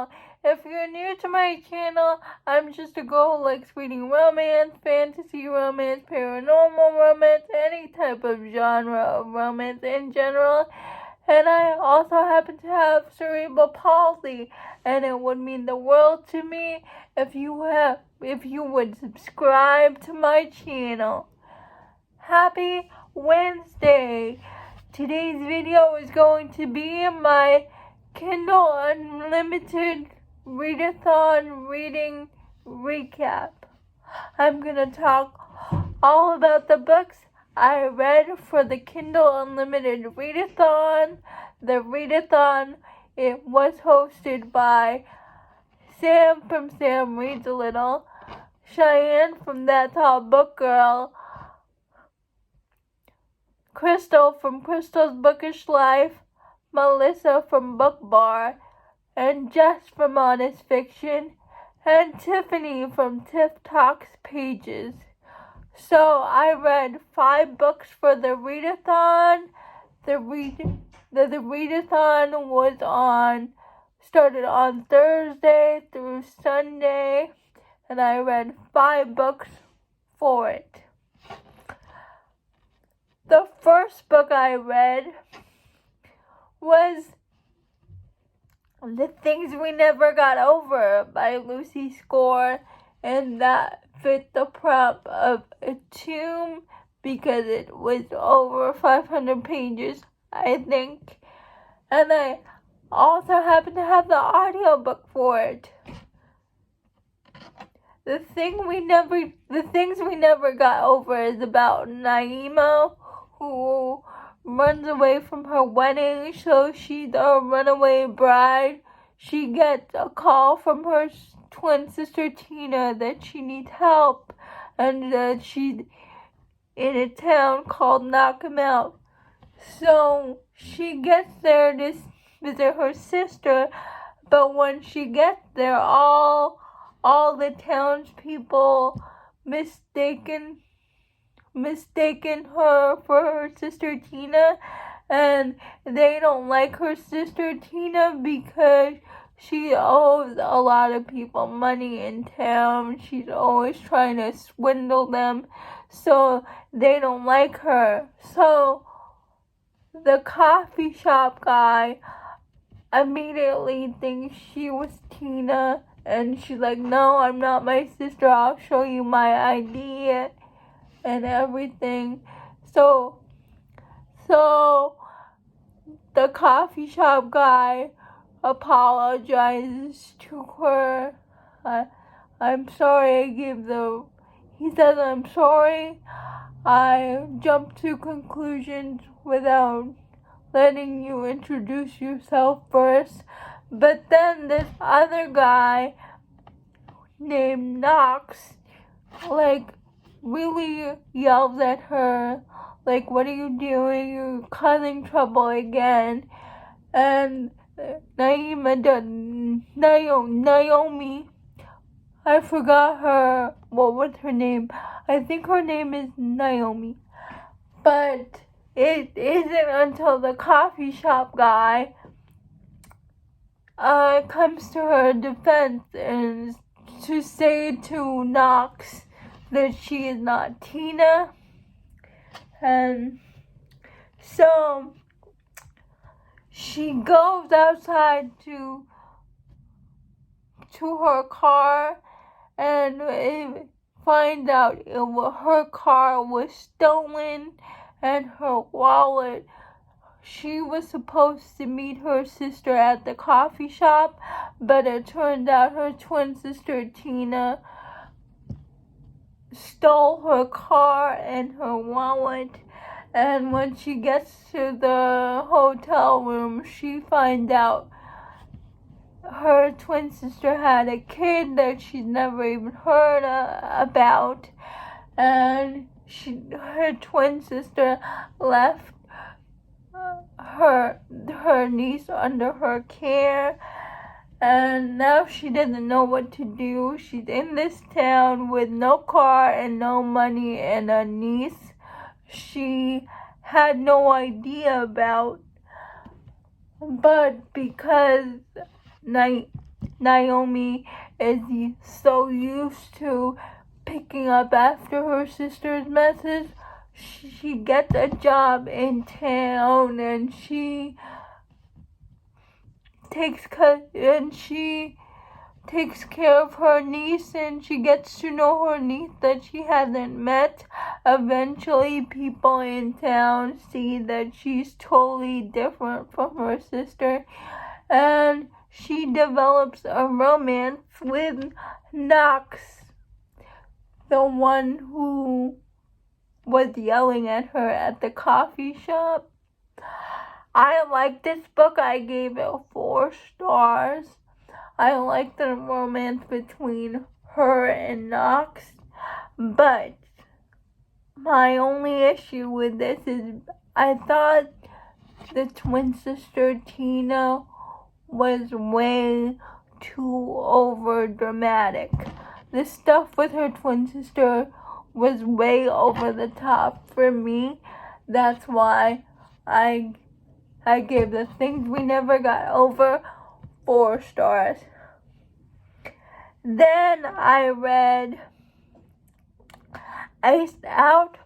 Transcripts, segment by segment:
channel. If you're new to my channel, I'm just a girl who likes reading romance, fantasy romance, paranormal romance, any type of genre of romance in general. And I also happen to have cerebral palsy, and it would mean the world to me if you would subscribe to my channel. Happy Wednesday! Today's video is going to be my Kindle Unlimited Readathon reading recap. I'm going to talk all about the books I read for the Kindle Unlimited Readathon. The Readathon, it was hosted by Sam from Sam Reads a Little, Cheyenne from That's All Book Girl, Crystal from Crystal's Bookish Life, Melissa from Book Bar, and Jess from Honest Fiction, and Tiffany from Tiff Talks Pages. So I read 5 books for the Readathon. The Readathon started on Thursday through Sunday, and I read 5 books for it. The first book I read was The Things We Never Got Over by Lucy Score, and that fit the prop of a tomb because it was over 500 pages, I think. And I also happen to have the audiobook for it. The Things We Never Got Over is about Naima, who runs away from her wedding, so she's a runaway bride. She gets a call from her twin sister Tina that she needs help, and that she's in a town called Knock 'em Out. So she gets there to visit her sister, but when she gets there, all the townspeople mistaken her for her sister Tina, and they don't like her sister Tina because she owes a lot of people money in town. She's always trying to swindle them, so they don't like her. So the coffee shop guy immediately thinks she was Tina, and she's like, "No, I'm not my sister. I'll show you my ID and everything." So the coffee shop guy apologizes to her. I'm sorry he says, "I'm sorry. I jumped to conclusions without letting you introduce yourself first." But then this other guy named Knox, really yells at her, "What are you doing? You're causing trouble again." And Naomi, I forgot what was her name. I think her name is Naomi. But it isn't until the coffee shop guy comes to her defense and to say to Knox that she is not Tina. And so she goes outside to her car and finds out her car was stolen and her wallet. She was supposed to meet her sister at the coffee shop, but it turned out her twin sister Tina stole her car and her wallet. And when she gets to the hotel room, she finds out her twin sister had a kid that she's never even heard about, and her twin sister left her niece under her care, and now she doesn't know what to do. She's in this town with no car and no money and a niece she had no idea about, but because Naomi is so used to picking up after her sister's messes. She gets a job in town, and she takes care of her niece, and she gets to know her niece that she hasn't met. Eventually, people in town see that she's totally different from her sister, and she develops a romance with Knox, the one who was yelling at her at the coffee shop. I like this book. I gave it 4 stars. I like the romance between her and Knox, but my only issue with this is I thought the twin sister Tina was way too over dramatic. The stuff with her twin sister was way over the top for me. That's why I gave The Things We Never Got Over 4 stars. Then I read Iced Out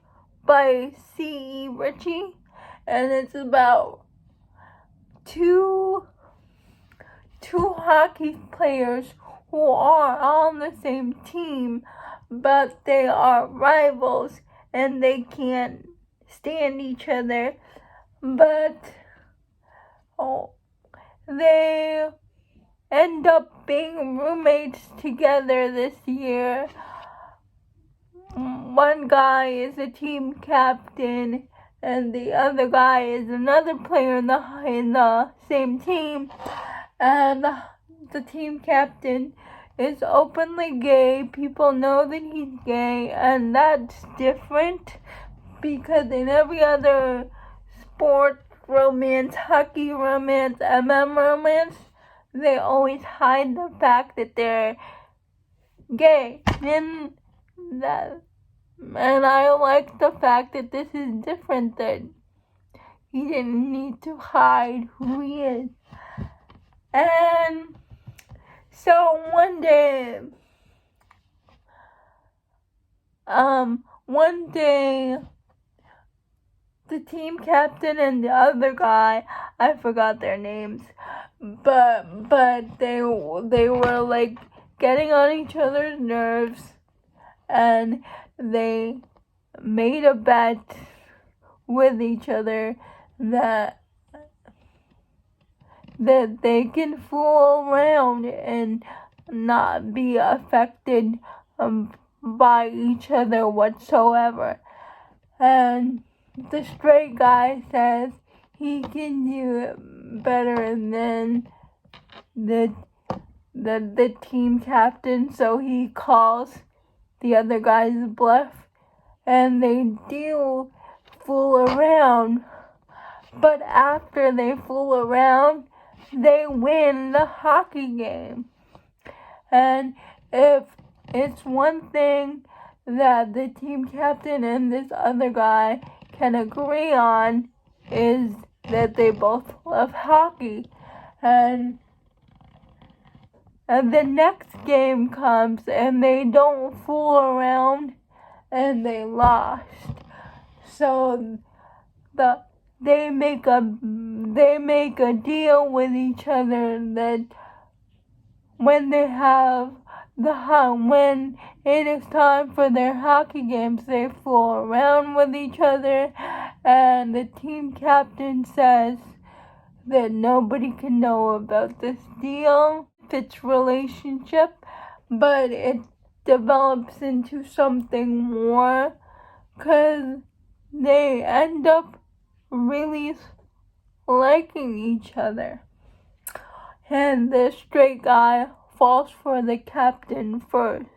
by C.e Richie, and it's about two hockey players who are on the same team, but they are rivals and they can't stand each other, but they end up being roommates together this year. One guy is a team captain, and the other guy is another player in the same team. And the team captain is openly gay. People know that he's gay, and that's different because in every other sport romance, hockey romance, romance, they always hide the fact that they're gay. And I like the fact that this is different, that he didn't need to hide who he is. And so one day, the team captain and the other guy, I forgot their names, but they were like getting on each other's nerves, and they made a bet with each other that they can fool around and not be affected by each other whatsoever. And the straight guy says he can do it better than the team captain, so he calls the other guy's bluff, and they do fool around. But after they fool around, they win the hockey game. And if it's one thing that the team captain and this other guy can agree on, is that they both love hockey. And the next game comes and they don't fool around, and they lost. So they make a deal with each other that when it is time for their hockey games, they fool around with each other, and the team captain says that nobody can know about this deal, its relationship, but it develops into something more, because they end up really liking each other. And the straight guy falls for the captain first.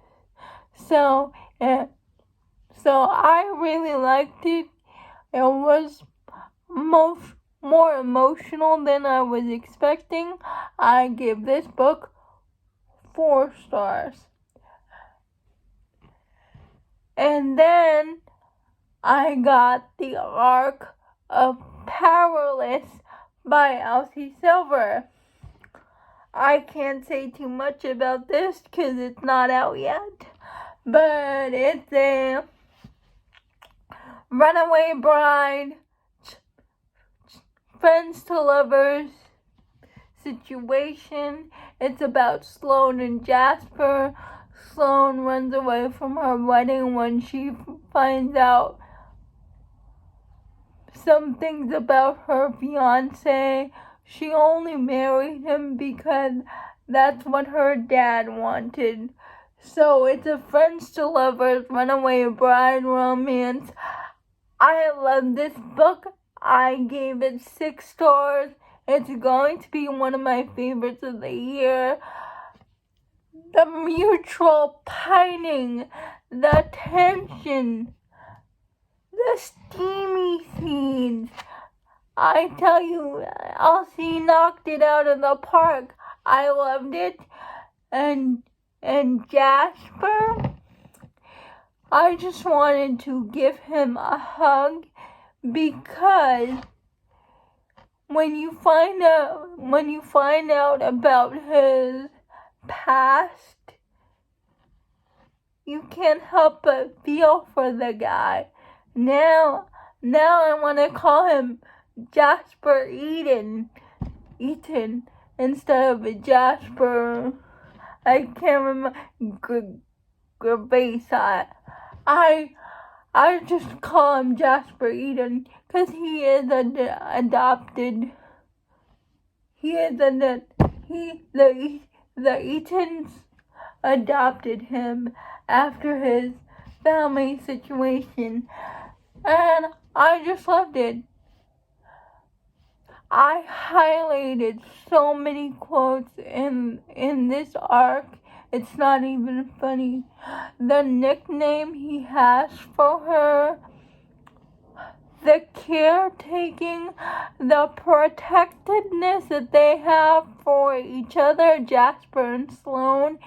So I really liked it. It was more emotional than I was expecting. I give this book 4 stars. And then I got The Arc of Powerless by Elsie Silver. I can't say too much about this because it's not out yet, but it's a runaway bride, friends to lovers situation. It's about Sloane and Jasper. Sloane runs away from her wedding when she finds out some things about her fiance. She only married him because that's what her dad wanted. So it's a friends to lovers runaway bride romance. I love this book. I gave it 6 stars. It's going to be one of my favorites of the year. The mutual pining, the tension, the steamy scenes. I tell you, Elsie knocked it out of the park. I loved it. And Jasper, I just wanted to give him a hug because when you find out about his past, you can't help but feel for the guy. Now I want to call him Jasper Eaton instead of Jasper. I can't remember. Gervais. I just call him Jasper Eaton because he is adopted. The Eatons adopted him after his family situation, and I just loved it. I highlighted so many quotes in this arc. It's not even funny. The nickname he has for her, the caretaking, the protectiveness that they have for each other, Jasper and Sloane.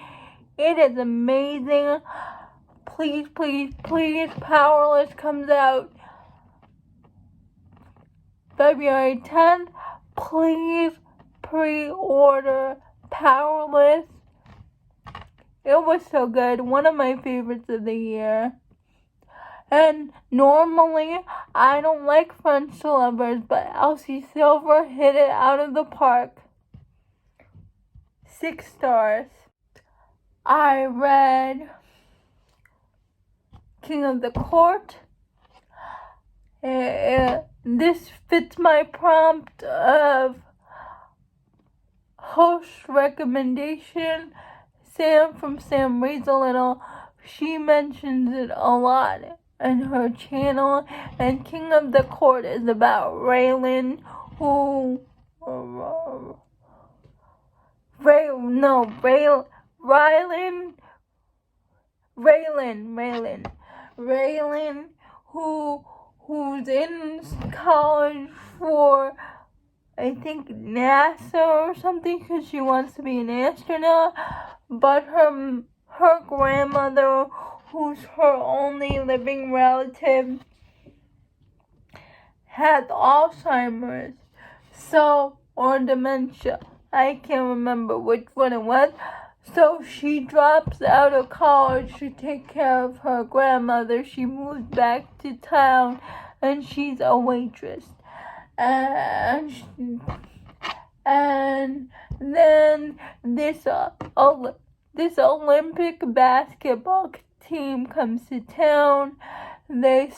It is amazing. Please, Powerless comes out February 10th. Please pre-order Powerless. It was so good. One of my favorites of the year. And normally, I don't like friends to lovers, but Elsie Silver hit it out of the park. 6 stars. I read King of the Court. This fits my prompt of host recommendation. Sam from Sam Reads a Little. She mentions it a lot in her channel. And King of the Court is about Raylan, Raylan, who's in college for, I think, NASA or something, because she wants to be an astronaut, but her grandmother, who's her only living relative, has Alzheimer's, or dementia. I can't remember which one it was. So she drops out of college to take care of her grandmother. She moves back to town, and she's a waitress. And then this Olympic basketball team comes to town. They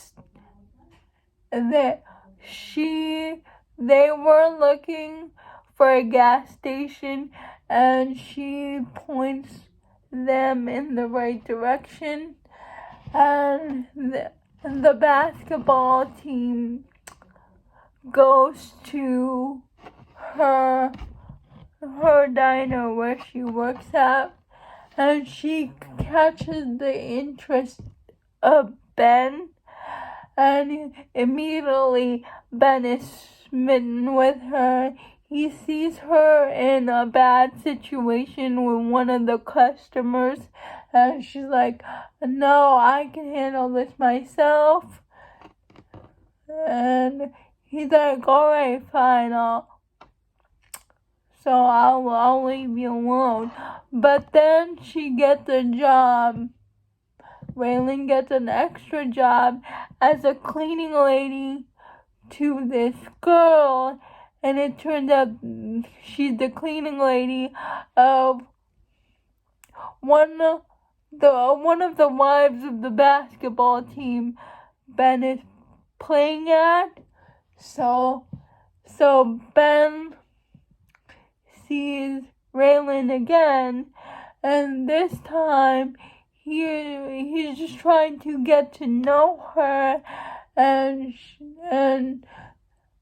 were looking for a gas station, and she points them in the right direction. And the basketball team goes to her diner where she works at, and she catches the interest of Ben, and immediately Ben is smitten with her. He sees her in a bad situation with one of the customers, and she's like, no, I can handle this myself. And he's like, alright, fine, so I'll leave you alone. But then she gets a job. Raylan gets an extra job as a cleaning lady to this girl, and it turns out she's the cleaning lady of one of the wives of the basketball team Ben is playing at. So Ben sees Raylan again, and this time he's just trying to get to know her, and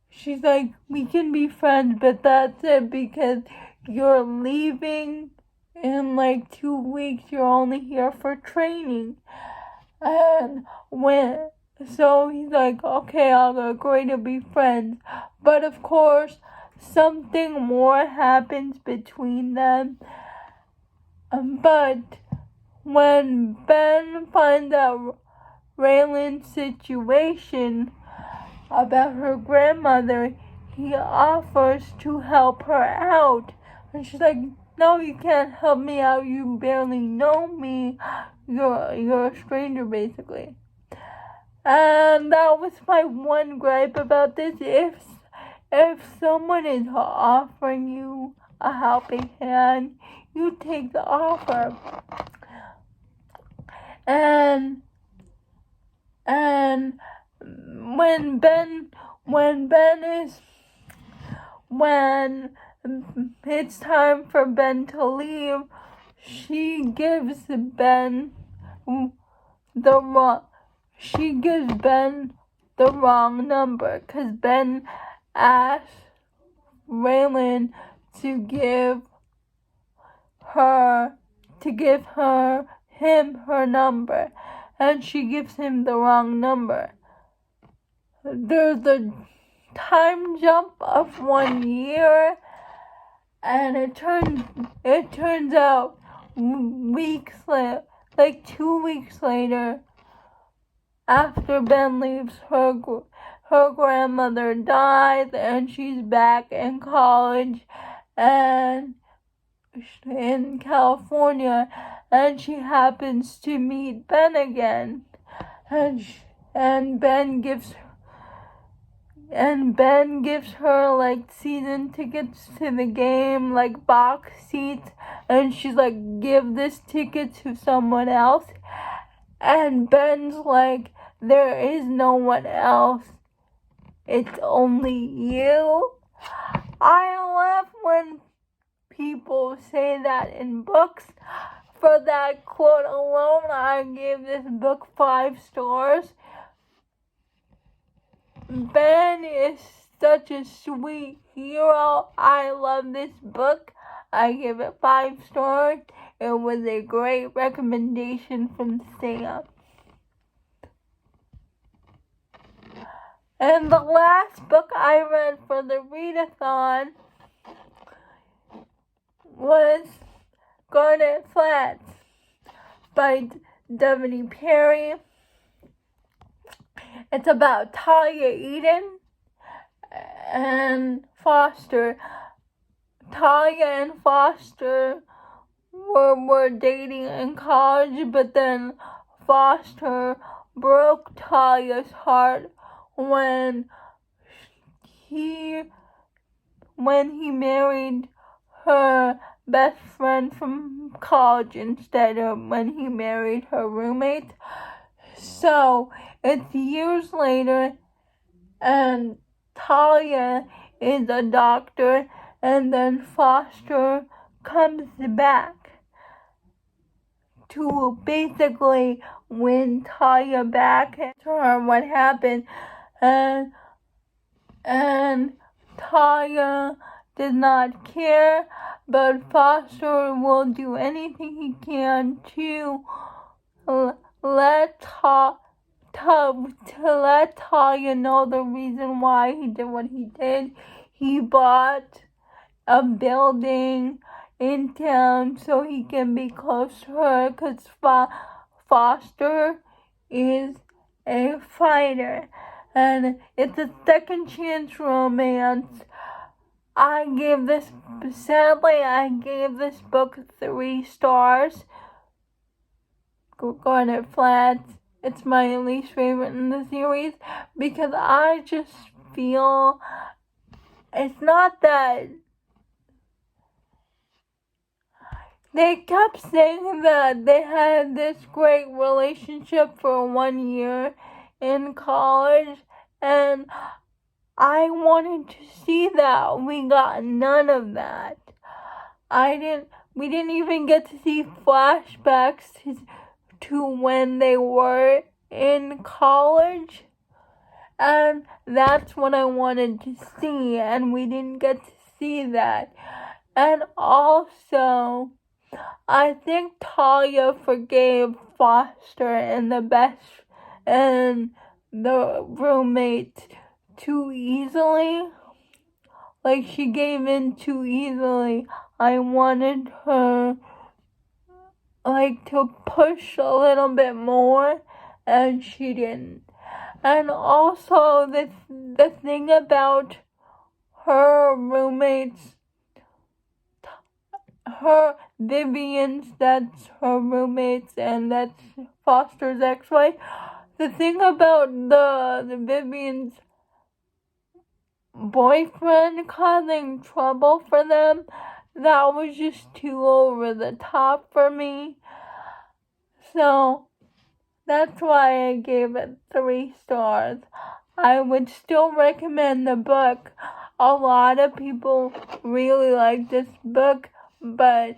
she's like, we can be friends, but that's it, because you're leaving in like 2 weeks. You're only here for training. And so he's like, okay, I'll agree to be friends. But of course, something more happens between them. But when Ben finds out Raylan's situation about her grandmother, he offers to help her out. And she's like, no, you can't help me out. You barely know me. You're a stranger, basically. And that was my one gripe about this. If someone is offering you a helping hand, you take the offer. And when it's time for Ben to leave, she gives Ben the wrong number, because Ben asked Raylan to give him her number, and she gives him the wrong number. There's a time jump of 1 year, and it turns out weeks later, like 2 weeks later, after Ben leaves, her grandmother dies, and she's back in college and in California, and she happens to meet Ben again, and Ben gives her like season tickets to the game, like box seats, and she's like, give this ticket to someone else. And Ben's like, there is no one else. It's only you. I love when people say that in books. For that quote alone, I gave this book 5 stars. Ben is such a sweet hero. I love this book. I give it 5 stars. It was a great recommendation from Sam. And the last book I read for the Readathon was Garnet by W. Perry. It's about Talia Eden and Foster. Talia and Foster were dating in college, but then Foster broke Talia's heart when he married her best friend from college instead of when he married her roommate. So it's years later, and Talia is a doctor, and then Foster comes back to basically win Talia back and tell her what happened. And Talia does not care, but Foster will do anything he can to let Talia know the reason why he did what he did. He bought a building in town so he can be close to her, because Foster is a fighter, and it's a second chance romance, sadly, I gave this book 3 stars. Garnet Flats. It's my least favorite in the series because I just feel it's not that they kept saying that they had this great relationship for 1 year in college, and I wanted to see that. We got none of that. We didn't even get to see flashbacks to when they were in college. And that's what I wanted to see, and we didn't get to see that. And also, I think Talia forgave Foster and the roommate too easily. Like, she gave in too easily. I wanted her, to push a little bit more, and she didn't. And also, the thing about her roommates, her Vivian's, that's her roommates, and that's Foster's ex-wife. The thing about the Vivian's boyfriend causing trouble for them, that was just too over the top for me. So that's why I gave it 3 stars. I would still recommend the book. A lot of people really like this book, but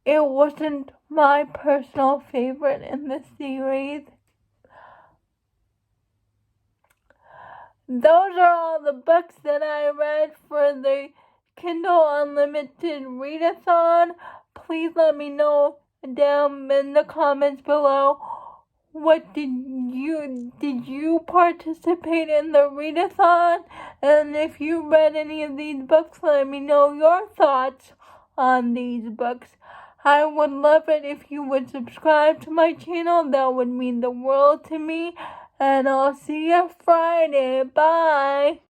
it wasn't my personal favorite in the series. Those are all the books that I read for the Kindle Unlimited Readathon. Please let me know down in the comments below. What did you participate in the readathon? And if you read any of these books, let me know your thoughts on these books. I would love it if you would subscribe to my channel. That would mean the world to me. And I'll see you Friday. Bye.